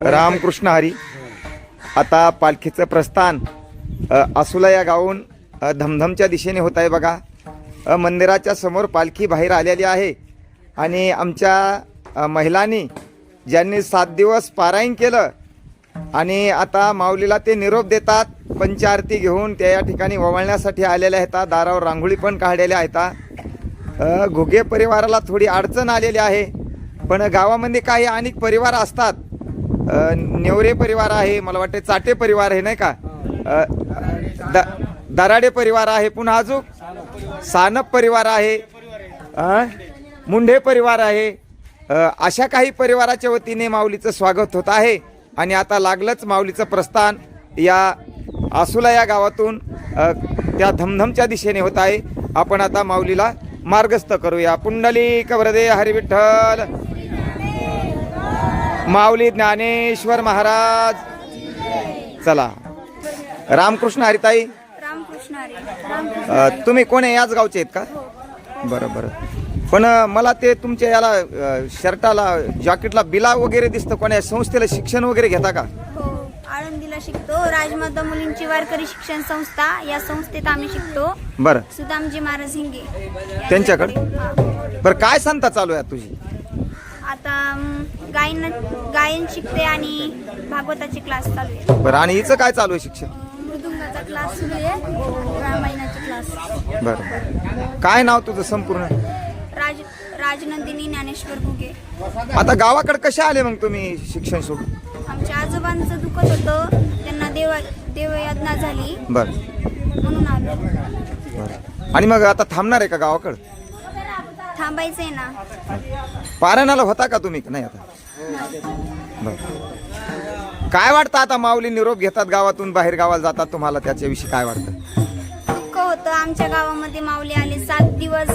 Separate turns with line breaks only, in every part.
रामकृष्ण हरी. आता पालखीचं प्रस्थान आसुला या गावून धमधमच्या दिशेने होत आहे बघा. मंदिराच्या समोर पालखी बाहेर आलेली आहे आणि आमच्या महिलांनी ज्यांनी 7 दिवस पारायण केलं आणि आता माऊलीला ते निरोप देतात. पंचारती घेऊन त्या या ठिकाणी ओवाळण्यासाठी आलेल्या आहेत. दारावर रांगोळी पण काढलेल्या आहेत. घुगे परिवाराला थोडी अडचण आलेली आहे, पण गावामध्ये काही अनेक परिवार असतात. नेवरे परिवार आहे, मला वाटते चाटे परिवार आहे नाही का, दराडे परिवार आहे, पुन्हा अजून सानप परिवार आहे, मुंढे परिवार आहे. अशा काही परिवाराच्या वतीने माऊलीचं स्वागत होत आहे. आणि आता लागलंच माऊलीचं प्रस्थान या आसुला या गावातून त्या धमधमच्या दिशेने होत आहे. आपण आता माऊलीला मार्गस्थ करूया. पुंडलिक वरदे हरी विठ्ठल. माऊली ज्ञानेश्वर महाराज. चला. रामकृष्ण हरिताई.
रामकृष्ण हरी.
तुम्ही कोण आहे? याच गावचे आहेत का? बरं बरं. पण मला ते तुमच्या याला शर्टाला जॅकेटला बिला वगैरे दिसतं. कोणा संस्थेला शिक्षण वगैरे घेता का?
हो, आळंदीला शिकतो. राजमाता मुलींची वारकरी शिक्षण संस्था, या संस्थेत आम्ही शिकतो.
बरं.
सुदामजी महाराज हिंगे
त्यांच्याकडे.
हा.
बरं, काय संस्था चालू आहे तुझी?
आता गायन शिकते आणि भागवताचे क्लास चालू आहे.
बरं. आणि हिचं काय चालू आहे शिक्षण?
मृदुंगाचा क्लास सुरू आहे, रामायणाचा क्लास.
बरं. काय नाव तुझं संपूर्ण?
राजनंदिनी ज्ञानेश्वर घुगे.
आता गावाकडे कशा आले मग तुम्ही शिक्षण सोडून?
आमच्या आजोबांचं दुखत होतं, त्यांना देवयातना झाली
बरं
म्हणून आलो.
बरं. आणि मग आता थांबणार आहे का गावाकडं?
थांबायचंय ना.
पारायणाला होता का तुम्ही? नाही आता. बरं. काय वाटतं आता माऊली निरोप घेतात गावातून बाहेर गावाला जातात, तुम्हाला त्याच्याविषयी काय वाटतं?
दुःख होतं. आमच्या गावामध्ये माऊली आले, 7 दिवस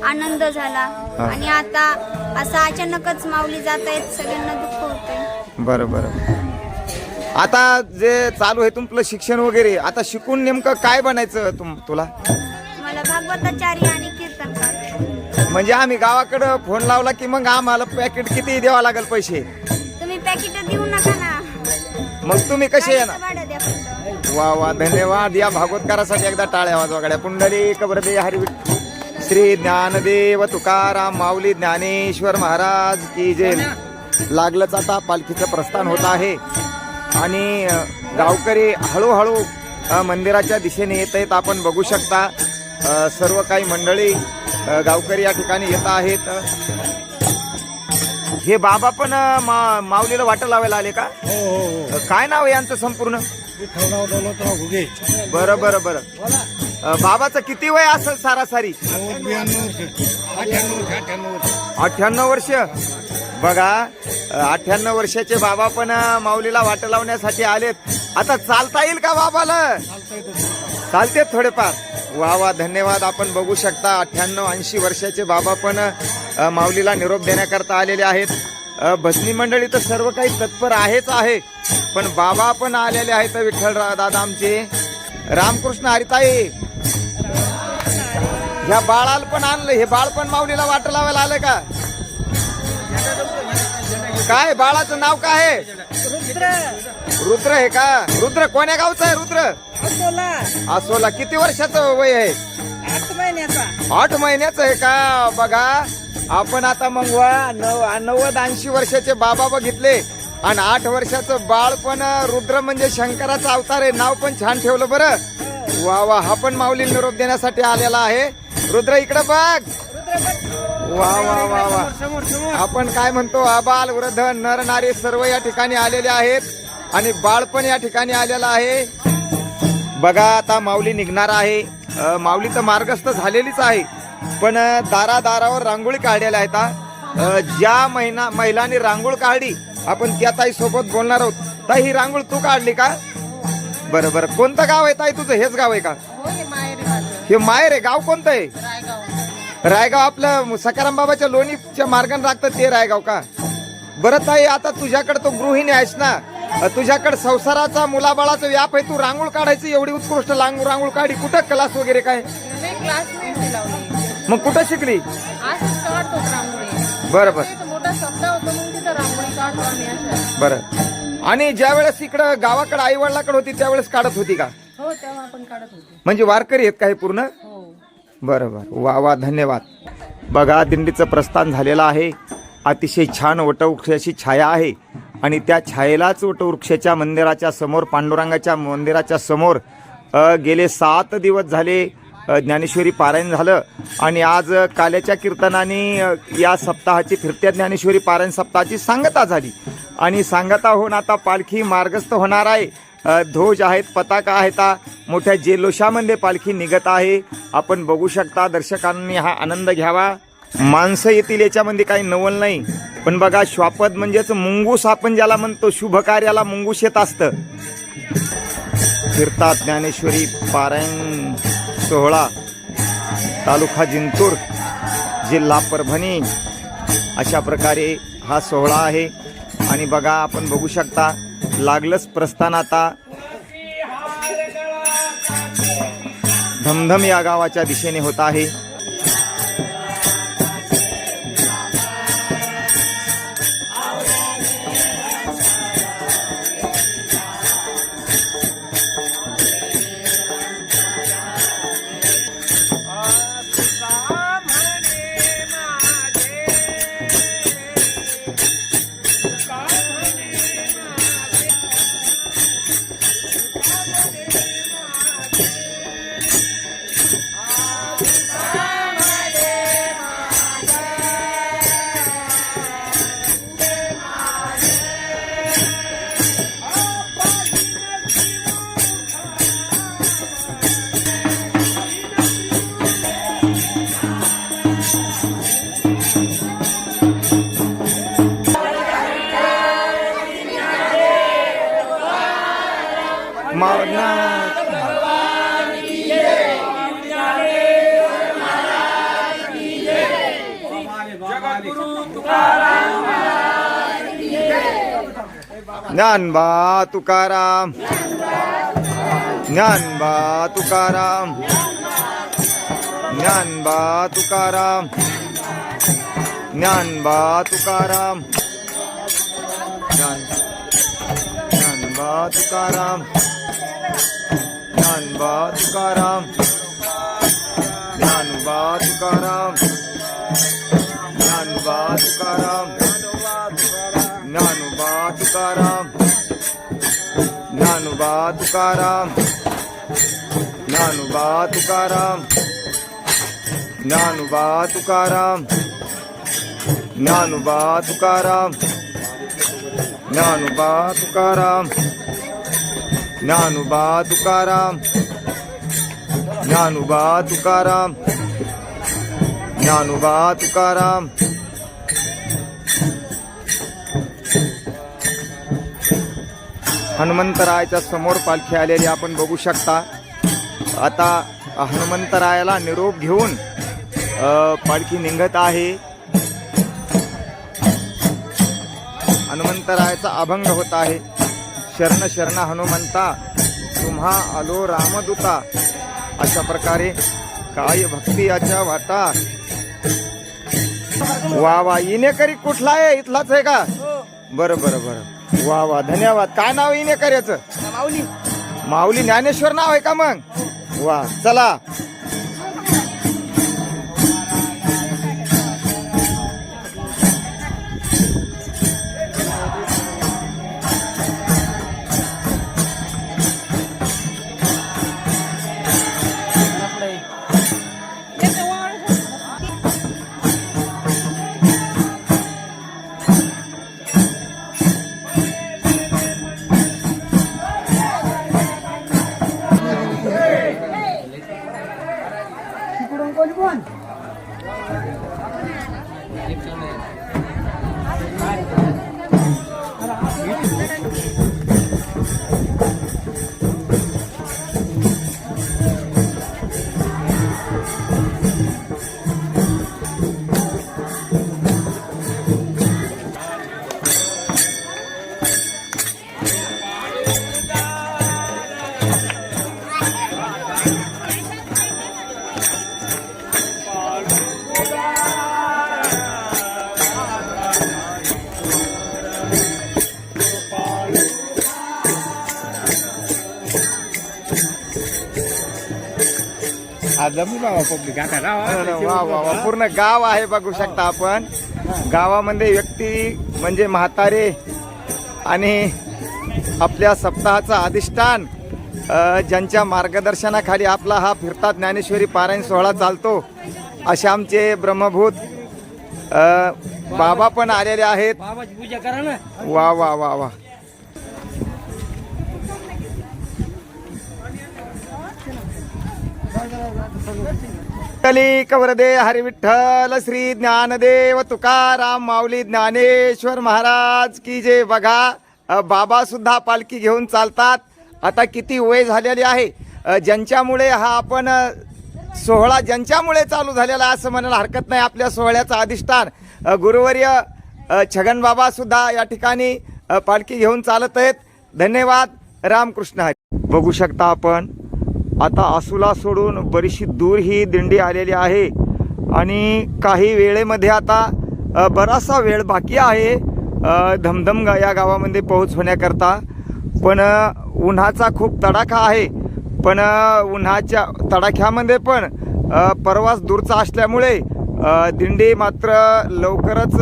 आनंद झाला आणि आता असं अचानकच माऊली जात आहेत, सगळ्यांना दुःख होतंय.
बरं बरं. आता जे चालू आहे तुमचं शिक्षण वगैरे, आता शिकून नेमकं काय बनायचं तुला?
मला भागवताचार्य आणि कीर्तनकार.
म्हणजे आम्ही गावाकडं फोन लावला की मग आम्हाला पॅकेट किती द्यावं लागेल पैसे?
तुम्ही पॅकेट देऊ नका ना.
मग तुम्ही कसे येणार?
भाडं द्या फक्त.
वा वा, धन्यवाद. या भागवतकारासाठी एकदा टाळ्या वाजवागड्या. पुंडलिक वरदे हरी विठ्ठल. श्री ज्ञानदेव तुकाराम माऊली ज्ञानेश्वर महाराज की जय. लागलंच आता पालखीचं प्रस्थान होत आहे आणि गावकरी हळूहळू मंदिराच्या दिशेने येत आहेत. आपण बघू शकता सर्व काही मंडळी गावकरी या ठिकाणी येत आहेत. हे बाबा पण माऊलीला वाट लावायला आले का?
हो.
काय नाव आहे यांचं संपूर्ण?
घुगे.
बरं बरं बरं. बाबाचं किती वय असेल सरासरी? 98 वर्ष. बघा, 98 वर्षाचे बाबा पण माऊलीला वाट लावण्यासाठी आलेत. आता चालता येईल का बाबाला? चालते थोडेफार. वा वा, धन्यवाद. आपण बघू शकता 98-80 वर्षाचे बाबा पण माऊलीला निरोप देण्याकरता आलेले आहेत. भजनी मंडळी तर सर्व काही तत्पर आहेच आहे, पण बाबा पण आलेले आहेत. विठ्ठल दादा आमचे. रामकृष्ण हरिताई. ह्या बाळाला पण आणलं. हे बाळ पण माऊलीला वाट लावायला आलं का? काय बाळाचं नाव काय आहे? रुद्र आहे का? रुद्र कोण्या गावचं आहे? रुद्र आसोला. किती वर्षाचं वय आहे? 8 महिन्याचं आहे का? बघा, आपण आता मग 90-80 वर्षाचे बाबा बघितले आणि 8 वर्षाचं बाळ पण. रुद्र म्हणजे शंकराचा अवतार आहे. नाव पण छान ठेवलं बरं. वा वा. हा पण माऊली निरोप देण्यासाठी आलेला आहे. रुद्र इकडे बघ. वा वा वा वा. आपण काय म्हणतो, आबाल वृद्ध नर नारी सर्व या ठिकाणी आलेले आहेत आणि बाळ पण या ठिकाणी आलेला आहे. बघा, आता माऊली निघणार आहे. माऊली तर मार्गस्थ झालेलीच आहे, पण दारादारावर रांगोळी काढलेल्या आहेत. ज्या महिलांनी रांगोळ काढली आपण त्या ताई सोबत बोलणार आहोत. ताई, ही रांगोळ तू काढली का? बरं बरं. कोणतं गाव आहे ताई तुझं? हेच गाव आहे का? हे माहेर आहे. गाव कोणतं आहे? रायगाव. आपलं सकाराम बाबाच्या लोणीच्या मार्गाने लागतं ते रायगाव का? बरं ताई, आता तुझ्याकडे तो गृहिणी आहेस ना, तुझ्याकडे संसाराचा मुलाबाळाचा व्याप आहे. तू रांगोळ काढायची एवढी उत्कृष्ट रांगोळ काढी. कुठं क्लास वगैरे काय? मग कुठं शिकली? बरं बरं. बरं. आणि ज्या वेळेस इकडं गावाकडे आई वडिलाकडे होती त्यावेळेस काढत होती का?
हो तेव्हा आपण काढत होते.
म्हणजे वारकरी आहेत काही पूर्ण?
हो.
बरोबर, वा वा, धन्यवाद. बघा, दिंडीचं प्रस्थान झालेलं आहे. अतिशय छान वटवृक्षाची छाया आहे आणि त्या छायेलाच वटवृक्षाच्या मंदिराच्या समोर, पांडुरंगाच्या मंदिराच्या समोर गेले 7 दिवस झाले ज्ञानेश्वरी पारायण झालं. आणि आज काल्याच्या कीर्तनाने या सप्ताहाची, फिरत्या ज्ञानेश्वरी पारायण सप्ताहाची सांगता झाली. आणि सांगता होऊन आता पालखी मार्गस्थ होणार आहे. ध्वज आहेत, पताका आहेत, मोठ्या जल्लोषामध्ये पालखी निघत आहे. आपण बघू शकता. दर्शकांनी हा आनंद घ्यावा. माणसं येतील याच्यामध्ये काही नवल नाही, पण बघा, श्वापद म्हणजेच मुंगूस आपण ज्याला म्हणतो, शुभ कार्याला मुंगूस येत असतं. फिरतात ज्ञानेश्वरी पारायण सोहळा, तालुका जिंतूर, जिल्हा परभणी, अशा प्रकारे हा सोहळा आहे. आणि बघा, आपण बघू शकता, लागलंच प्रस्थान आता धमधम या गावाच्या दिशेने होत आहे. ज्ञानबा तुकाराम, ज्ञानबा तुकाराम, ज्ञानबा तुकाराम, ज्ञानबा तुकाराम, ज्ञानबा तुकाराम, ज्ञानबा तुकाराम, ज्ञानबा तुकाराम, ज्ञानबा तुकाराम, ज्ञानोबा तुकाराम, ज्ञानोबा तुकाराम, ज्ञानोबा तुकाराम, ज्ञानोबा तुकाराम, ज्ञानोबा तुकाराम, ज्ञानोबा तुकाराम, ज्ञानोबा तुकाराम, ज्ञानोबा तुकाराम, ज्ञानोबा तुकाराम. हनुमंतरायाच्या समोर पालखी आलेली आपण बघू शकता. आता हनुमंतरायाला निरोप घेऊन पालखी निघत आहे. हनुमंतरायाचा अभंग होत आहे. शरण शरण हनुमंता, तुम्हा आलो रामदूता. अशा प्रकारे काय भक्ती याच्या वाटा. वा वा, इनेकरी कुठला आहे? इथलाच आहे का? बरं बरं बरं, वा वा, धन्यवाद. काय नाव इनेकर याचं?
माऊली.
माऊली ज्ञानेश्वर नाव आहे का मग? वा, चला.
पब्लिक आता
वा वा वा, पूर्ण गाव आहे बघू शकता आपण. गावामध्ये व्यक्ती म्हणजे म्हातारे आणि आपल्या सप्ताहाचा अधिष्ठान ज्यांच्या मार्गदर्शनाखाली आपला हा फिरता ज्ञानेश्वरी पारायण सोहळा चालतो असे आमचे ब्रह्मभूत बाबा पण आलेले आहेत.
बाबाची पूजा करा ना.
वा वा वा वा. कली कवरदे हरी विठ्ठल श्री ज्ञानदेव तुकाराम माऊली ज्ञानेश्वर महाराज की जे. बघा बाबा सुद्धा पालखी घेऊन चालतात. आता किती वय झालेली आहे. ज्यांच्यामुळे हा आपण सोहळा ज्यांच्यामुळे चालू झालेला असं म्हणायला हरकत नाही. आपल्या सोहळ्याचं अधिष्ठान गुरुवर्य छगन बाबा सुद्धा या ठिकाणी पालखी घेऊन चालत आहेत. धन्यवाद. रामकृष्ण हरी. बघू शकता आपण आता आसूला सोडून बरीचशी दूर ही दिंडी आलेली आहे आणि काही वेळेमध्ये आता बराचसा वेळ बाकी आहे धमधम या गावामध्ये पोहोचण्याकरता. पण उन्हाचा खूप तडाखा आहे. पण उन्हाच्या तडाख्यामध्ये पण प्रवास दूरचा असल्यामुळे दिंडी मात्र लवकरच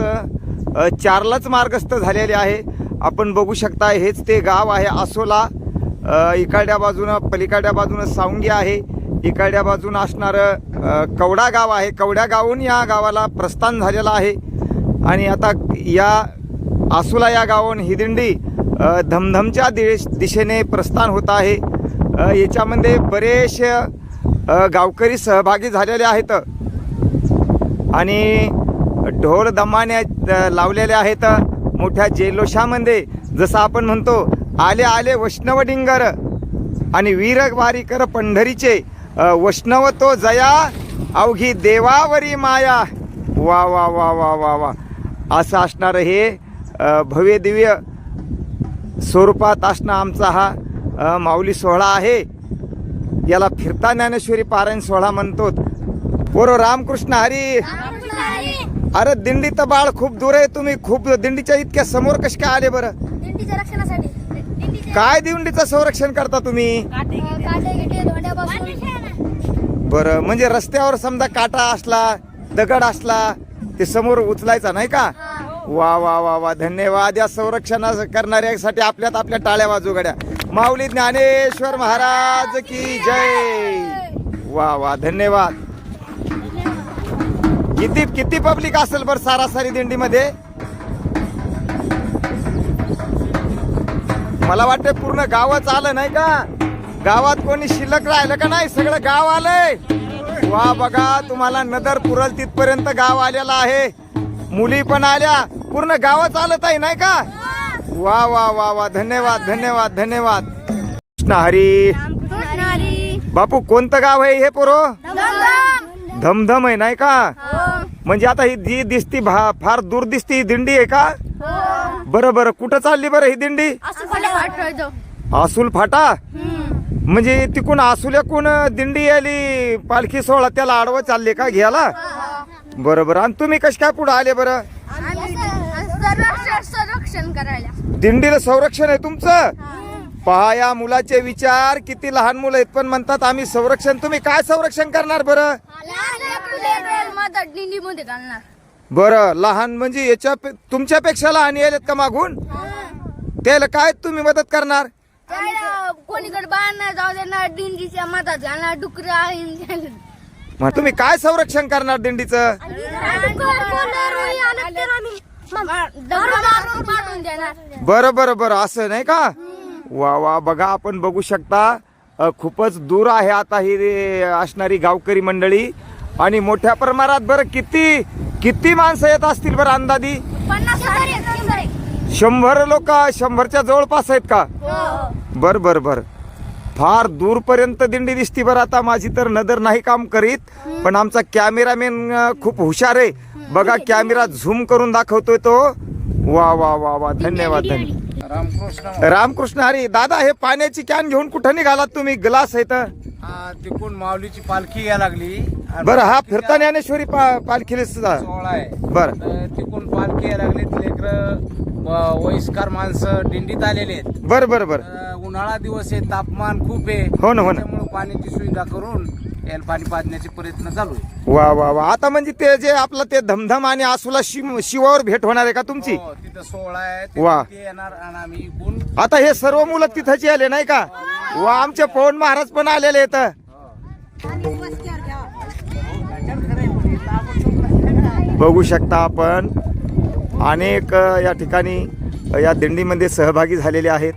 4लाच मार्गस्थ झालेली आहे. आपण बघू शकता हेच ते गाव आहे आसोला. इकडच्या बाजूनं पलीकडच्या बाजूनं सावंगी आहे. इकडच्या बाजूनं असणारं कवडा गाव आहे. कवड्या गावून या गावाला प्रस्थान झालेलं आहे. आणि आता या आसोला या गावाहून ही दिंडी धमधमच्या दिशेने प्रस्थान होत आहे. याच्यामध्ये बरेचसे गावकरी सहभागी झालेले आहेत आणि ढोल दमाने लावलेले आहेत मोठ्या जल्लोषामध्ये. जसं आपण म्हणतो आले आले वैष्णव डिंगर आणि वीर वारी कर पंढरीचे वैष्णव तो जया अवघी देवावरी माया. वा वा वा वा वा वा. असं असणारं हे भव्य दिव्य स्वरूपात असणं आमचा हा माऊली सोहळा आहे. याला फिरता ज्ञानेश्वरी पारायण सोहळा म्हणतो. पोरो रामकृष्ण हरी. अरे दिंडी तर बाळ खूप दूर आहे. तुम्ही खूप दिंडीच्या इतक्या समोर कसे काय आले बरं?
दिंडीच्या रक्षणासाठी.
काय दिंडीचं संरक्षण करता तुम्ही? बरं, म्हणजे रस्त्यावर समजा काटा असला दगड असला ते समोर उचलायचा नाही का? वा वा वा वा. धन्यवाद. या संरक्षण करणाऱ्यासाठी आपल्यात आपल्या टाळ्या वाजू गड्या. माऊली ज्ञानेश्वर महाराज की जय. वा वा. धन्यवाद. किती पब्लिक असेल बरं सरासरी दिंडीमध्ये? मला वाटतं पूर्ण गावच आलं नाही का? गावात कोणी शिल्लक राहिलं का नाही? सगळं गाव आलंय. वा. बघा तुम्हाला नदर पुरल तिथपर्यंत गाव आलेला आहे. मुली पण आल्या. पूर्ण गावच आलं ताई नाही का? वा वा वा वा. धन्यवाद धन्यवाद धन्यवाद. कृष्ण हरी. बापू कोणतं गाव आहे हे पोरो? धमधम आहे नाही का? म्हणजे आता ही जी दिसती फार दूर दिसती ही दिंडी आहे का? बरं बरं. कुठं चालली बरं ही दिंडी? आसूल फाटा. म्हणजे तिकून आसुल्याकून दिंडी आली पालखी सोहळा त्याला आडवं चालले का घ्यायला? बरोबर. आणि तुम्ही कश काय पुढे आले बरं?
संरक्षण करायला.
दिंडीला संरक्षण आहे तुमचं? पहा या मुलाचे विचार. किती लहान मुलं आहेत पण म्हणतात आम्ही संरक्षण. तुम्ही काय संरक्षण करणार बरं?
दिंडीमध्ये घालणार.
बरं. लहान म्हणजे याच्या तुमच्यापेक्षा लहान यायलेत का मागून? त्याला काय तुम्ही मदत करणार?
कोणीकडे बाहेर नाही जाऊ देणार. दिंडीच्या मदत घालणार. डुकर
मग तुम्ही काय संरक्षण करणार दिंडीचं? बरं बरं बरं. असं नाही का? वा वा. बघा आपण बघू शकता खूपच दूर आहे आता ही असणारी गावकरी मंडळी आणि मोठ्या प्रमाणात. बरं किती माणसं येत असतील बरं अंदाजी? 100 लोक. 100च्या जवळपास आहेत का? बर बर बर. फार दूरपर्यंत दिंडी दिसती बरं. आता माझी तर नजर नाही काम करीत पण आमचा कॅमेरामॅन खूप हुशार आहे. बघा कॅमेरा झूम करून दाखवतोय तो. वा वा वा वा. धन्यवाद धन्यवाद. रामकृष्ण हरी. दादा हे पाण्याची कॅन घेऊन कुठं निघालात तुम्ही? ग्लास आहे तर
तिकून माऊलीची पालखी यायला लागली.
बरं. हा फिरता ज्ञानेश्वरी पालखीला
सोहळा आहे.
बरं.
तिकून पालखी यायला लागली. लेकर वयस्कर माणसं दिंडीत आलेले आहेत.
बरं बरं बरं.
उन्हाळा दिवस आहे. तापमान खूप आहे.
हो ना हो ना.
त्यामुळे पाण्याची सुविधा करून याला पाणी पाजण्याचे प्रयत्न चालू आहे.
वा वा वा. आता म्हणजे ते जे आपलं ते धमधम आणि आसूला शिवावर भेट होणार आहे का तुमची?
हो, तिथं 16 आहे
वा.
ते येणार आणि आम्ही इकडून
आता हे सर्व मुलं तिथंच आले नाही का? वा, आमचे पवन महाराज पण आलेले आहेत. बघू शकता आपण अनेक या ठिकाणी या दिंडीमध्ये सहभागी झालेले आहेत.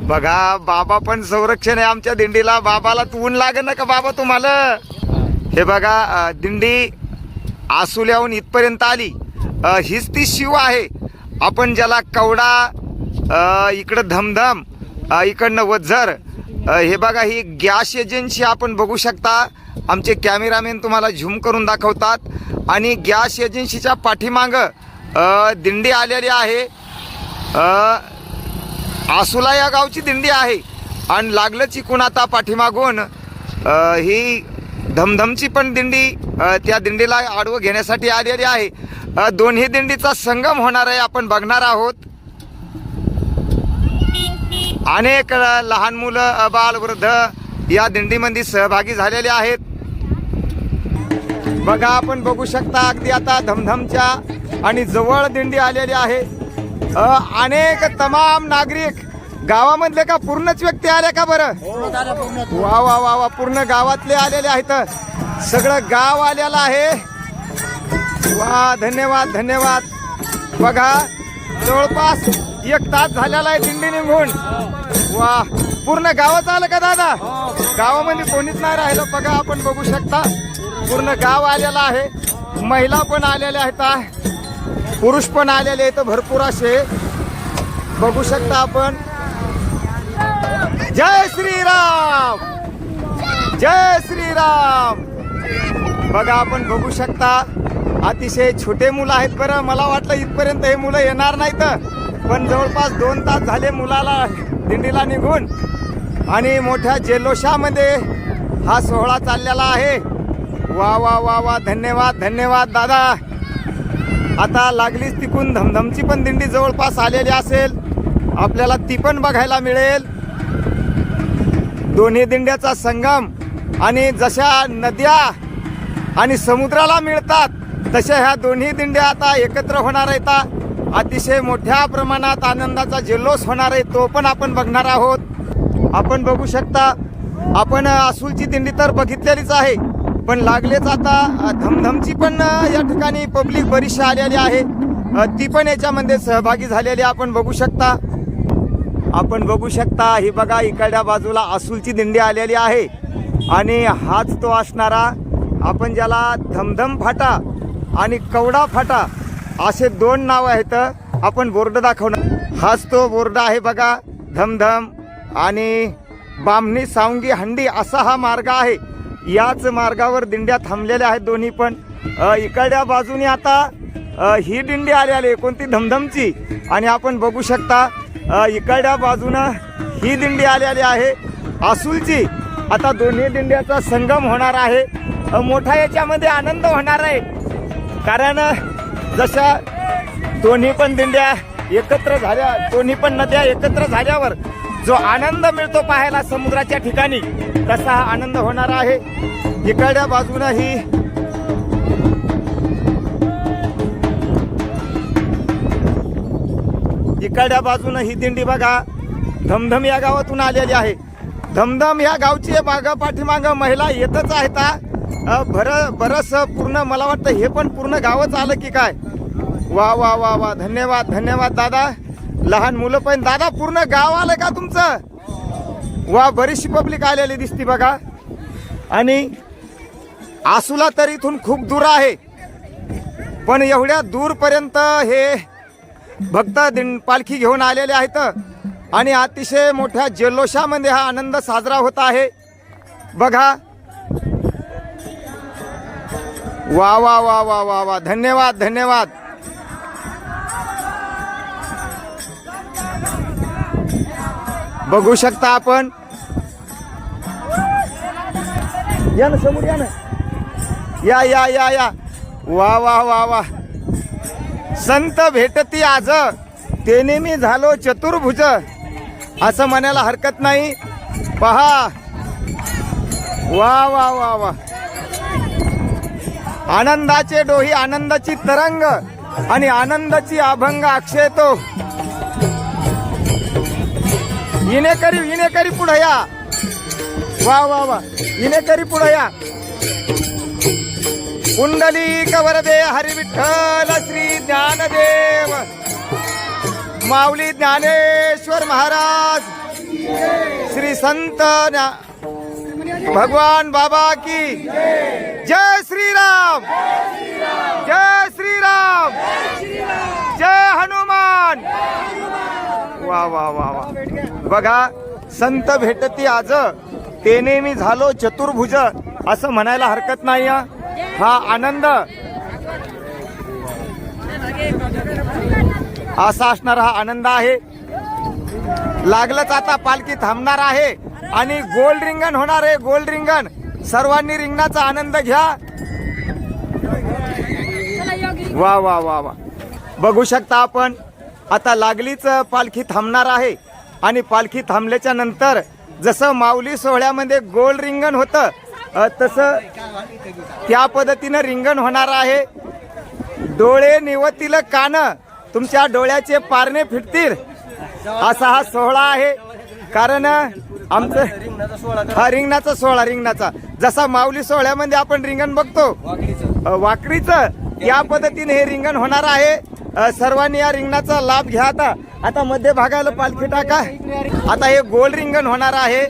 बघा, बाबा पण संरक्षण आहे आमच्या दिंडीला. बाबाला ऊन लागेल ना का बाबा तुम्हाला? हे बघा, दिंडी आसुल्याहून इथपर्यंत आली. हीच ती शिव आहे. आपण ज्याला कवडा, इकडं धमधम, इकडनं वज्जर. हे बघा, ही गॅस एजन्सी आपण बघू शकता. आमचे कॅमेरामॅन तुम्हाला झूम करून दाखवतात. आणि गॅस एजन्सीच्या पाठीमागं दिंडी आलेली आहे. आसुला या गावची दिंडी आहे. आणि लागलं चिकून आता पाठीमागून ही धमधमची पण दिंडी त्या दिंडीला आडवं घेण्यासाठी आलेली आहे. दोन्ही दिंडीचा संगम होणार आहे, आपण बघणार आहोत. अनेक लहान मुलं, बाल, वृद्ध या दिंडीमध्ये सहभागी झालेले आहेत. बघा, आपण बघू शकता अगदी आता धमधमच्या आणि जवळ दिंडी आलेली आहे. अनेक तमाम नागरिक गावामधले का पूर्णच व्यक्ती आले का बरं? वा वा वा वा. पूर्ण गावातले आलेले आहेत. सगळं गाव आलेलं आहे. वा, धन्यवाद धन्यवाद. बघा, जवळपास 1 तास झालेला आहे दिंडी निघून. वा, पूर्ण गावात आलं का दादा? गावामध्ये कोणीच नाही राहिलं. बघा, आपण बघू शकता पूर्ण गाव आलेलं आहे. महिला पण आलेल्या आहेत, पुरुष पण आलेले आहेत भरपूर असे. बघू शकता आपण. जय श्रीराम, जय श्रीराम. बघा, आपण बघू शकता अतिशय छोटे मुलं आहेत. बरं, मला वाटलं इथपर्यंत हे मुलं येणार नाहीत, पण जवळपास 2 तास झाले मुलाला दिंडीला निघून. आणि मोठ्या जल्लोषामध्ये हा सोहळा चाललेला आहे. वा वा वा वा. धन्यवाद धन्यवाद दादा. आता लागलीच तिकून धमधमची पण दिंडी जवळपास आलेली असेल, आपल्याला ती पण बघायला मिळेल. दोन्ही दिंड्याचा संगम. आणि जशा नद्या आणि समुद्राला मिळतात तशा ह्या दोन्ही दिंड्या आता एकत्र होणार आहेत. अतिशय मोठ्या प्रमाणात आनंदाचा जल्लोष होणार आहे, तो पण आपण बघणार आहोत. आपण बघू शकता, आपण आसूलची दिंडी तर बघितलेलीच आहे, पण लागलेच आता धमधमची पण या ठिकाणी पब्लिक बरीचशी आलेली आहे. ती पण याच्यामध्ये सहभागी झालेली आपण बघू शकता. आपण बघू शकता, ही बघा इकडच्या बाजूला आसूलची दिंडी आलेली आहे. आणि हाच तो असणारा, आपण ज्याला धमधम फाटा आणि कवडा फाटा असे 2 नाव आहेत. आपण बोर्ड दाखवणार. हाच तो बोर्ड आहे बघा. धमधम आणि बामणी, सावंगी, हंडी असा हा मार्ग आहे. याच मार्गावर दिंड्या थांबलेल्या आहेत दोन्ही पण. इकडच्या बाजूने आता ही दिंडी आलेली आहे, कोणती? धमधमची. आणि आपण बघू शकता इकडच्या बाजूनं ही दिंडी आलेली आहे आसूलची. आता दोन्ही दिंड्याचा संगम होणार आहे. मोठा याच्यामध्ये आनंद होणार आहे, कारण जशा दोन्ही पण दिंड्या एकत्र झाल्या, दोन्ही पण नद्या एकत्र झाल्यावर जो आनंद मिळतो पाहायला समुद्राच्या ठिकाणी, तसा हा आनंद होणार आहे. इकडच्या बाजूनं ही दिंडी बघा धमधम या गावातून आलेली आहे. धमधम या गावची पाठीमाग महिला येतच आहेत. बरस पूर्ण, मला वाटतं हे पण पूर्ण गावच आलं की काय. वा वा वा वा. धन्यवाद धन्यवाद दादा. लहान मुलं पण. दादा, पूर्ण गाव आलं का तुमचं? वा, बरीचशी पब्लिक आलेली दिसती बघा. आणि आसूला तर इथून खूप दूर आहे, पण एवढ्या दूरपर्यंत हे भक्त पालखी घेऊन आलेले आहेत. आणि अतिशय मोठ्या जल्लोषामध्ये हा आनंद साजरा होत आहे बघा. वा वा वा वा वा वा. धन्यवाद धन्यवाद. बघू शकता आपण. या ना समोर, या ना. या या या या. वा वा वा वा. संत भेटती आज, तेने मी झालो चतुर्भुज, असं म्हणायला हरकत नाही. पहा, वा वा वा वा. आनंदाचे डोही, आनंदाची तरंग आणि आनंदाची अभंग अक्षयतो. इनेकरी पुढे या. वा वा वा. इनेकरी पुढे या. कुंडलिक वरदे हरी विठ्ठल श्री ज्ञानदेव माऊली ज्ञानेश्वर महाराज श्री संत भगवान बाबा की जय श्रीराम, जय श्रीराम, जय हनुमान. वा वा वा वा. बघा, संत भेटती आज ते नेहमी झालो चतुर्भुज असं म्हणायला हरकत नाही. हा आनंद असा असणारा हा आनंद आहे. लागलंच आता पालखी थांबणार आहे आणि गोल रिंगण होणार आहे. गोल रिंगण, सर्वांनी रिंगणाचा आनंद घ्या. वा वा वा वा. बघू शकता आपण आता लागलीच पालखी थांबणार आहे आणि पालखी थांबल्याच्या नंतर जसं माऊली सोहळ्यामध्ये गोल रिंगण होतं तसं त्या पद्धतीनं रिंगण होणार आहे. डोळे निवतील कान, तुमच्या डोळ्याचे पारणे फिटतील असा हा सोहळा आहे. कारण आमचं हा रिंगणाचा सोहळा, रिंगणाचा जसा माऊली सोहळ्यामध्ये आपण रिंगण बघतो वाकरीचं, या पद्धतीने हे रिंगण होणार आहे. सर्वांनी या रिंगणाचा लाभ घ्या. आता मध्य भागाला पालखी टाका. आता हे गोल रिंगण होणार आहे.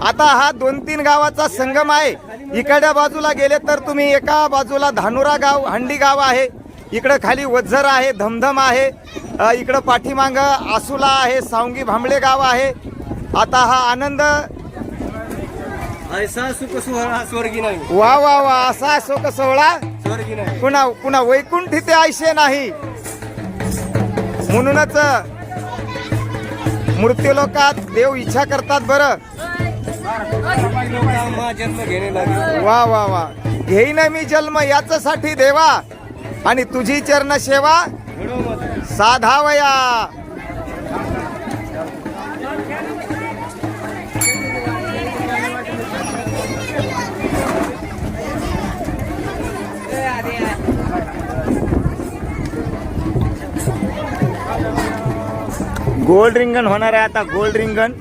आता हा 2-3 गावाचा संगम आहे. इकडच्या बाजूला गेले तर तुम्ही एका बाजूला धानुरा गाव, हंडी गाव आहे. इकडं खाली वज्झर आहे, धमधम आहे. इकडं पाठीमाग आसुला आहे, सावंगी भांबळे गाव आहे. आता हा आनंद
ऐसा सुख सोहळा स्वर्गी नाही.
वा वा वा. असा शोक सोहळा
स्वर्गी नाही.
पुन्हा वैकुंठी ते आयशे नाही. म्हणूनच मृत्यूलोकात देव इच्छा करतात. बरं,
जन्म घेणे लागले.
वा वा वा. घेईन मी जन्म याच्यासाठी देवा आणि तुझी चरण सेवा साधावया. गोल रिंगण होणार आहे आता. गोल रिंगण